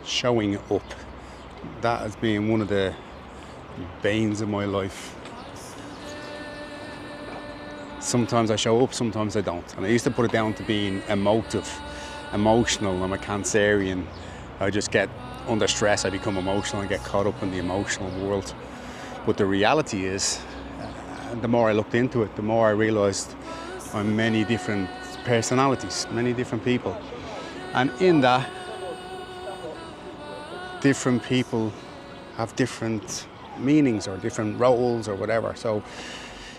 showing up. That has been one of the banes of my life. Sometimes I show up, sometimes I don't. And I used to put it down to being emotional. I'm a Cancerian. I just get under stress, I become emotional and get caught up in the emotional world. But the reality is, the more I looked into it, the more I realised I'm many different personalities, many different people. And in that, different people have different meanings or different roles or whatever. So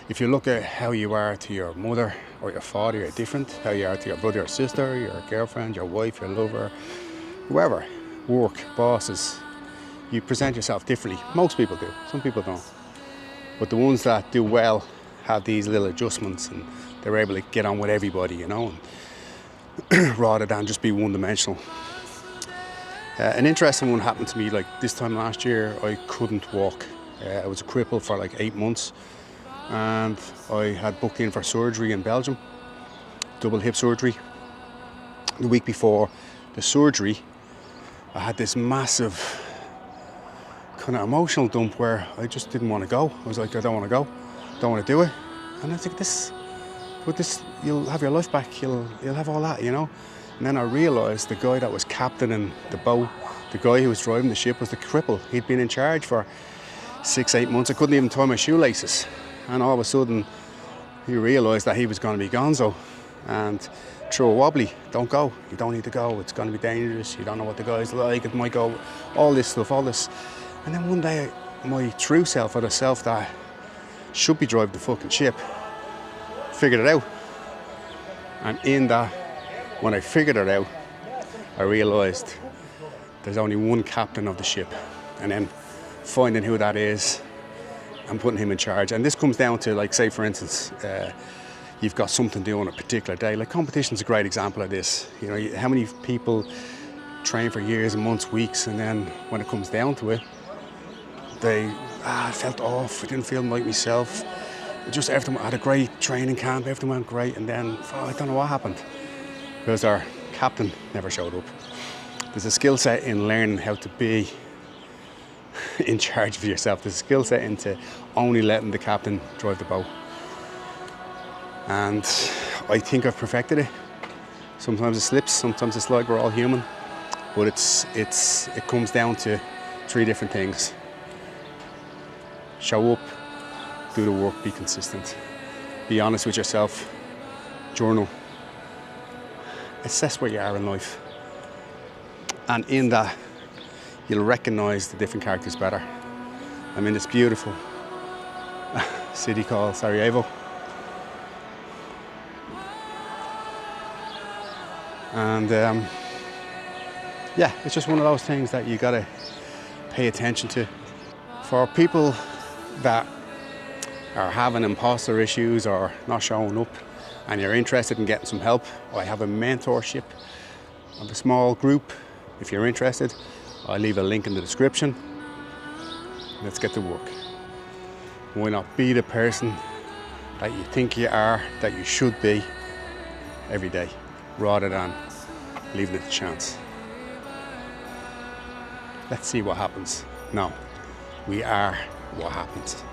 if you look at how you are to your mother or your father, you're different. How you are to your brother or sister, your girlfriend, your wife, your lover, whoever, work, bosses, you present yourself differently. Most people do, some people don't. But the ones that do well have these little adjustments and they're able to get on with everybody, you know, and rather than just be one-dimensional. An interesting one happened to me, like this time last year, I couldn't walk. I was a cripple for like 8 months and I had booked in for surgery in Belgium, double hip surgery. The week before the surgery, I had this massive kind of emotional dump where I just didn't want to go. I was like, I don't want to go, don't want to do it. And I think with this, you'll have your life back, you'll have all that, you know. And then I realised the guy that was captaining the boat, the guy who was driving the ship was the cripple. He'd been in charge for 6-8 months. I couldn't even tie my shoelaces. And all of a sudden, he realised that he was going to be gonzo. And through a wobbly, don't go, you don't need to go, it's going to be dangerous, you don't know what the guy's like, it might go, all this stuff, all this. And then one day, my true self, or the self that should be driving the fucking ship, figured it out. And in that, when I figured it out, I realised there's only one captain of the ship. And then finding who that is and putting him in charge. And this comes down to, like, say for instance, you've got something to do on a particular day. Like, competition's a great example of this. You know, how many people train for years and months, weeks, and then when it comes down to it, I felt off, I didn't feel like myself. Just everything, I had a great training camp, everything went great, and then I don't know what happened. Because our captain never showed up. There's a skill set in learning how to be in charge of yourself. There's a skill set into only letting the captain drive the boat. And I think I've perfected it. Sometimes it slips, sometimes it's like we're all human. But it comes down to 3 different things. Show up, do the work, be consistent. Be honest with yourself, journal. Assess where you are in life. And in that, you'll recognise the different characters better. I'm in this beautiful city called Sarajevo. And yeah, it's just one of those things that you gotta pay attention to. For people that are having imposter issues or not showing up and you're interested in getting some help, I have a mentorship of a small group. If you're interested, I'll leave a link in the description. Let's get to work. Why not be the person that you think you are, that you should be every day, rather than leaving it to chance. Let's see what happens. No, we are what happens.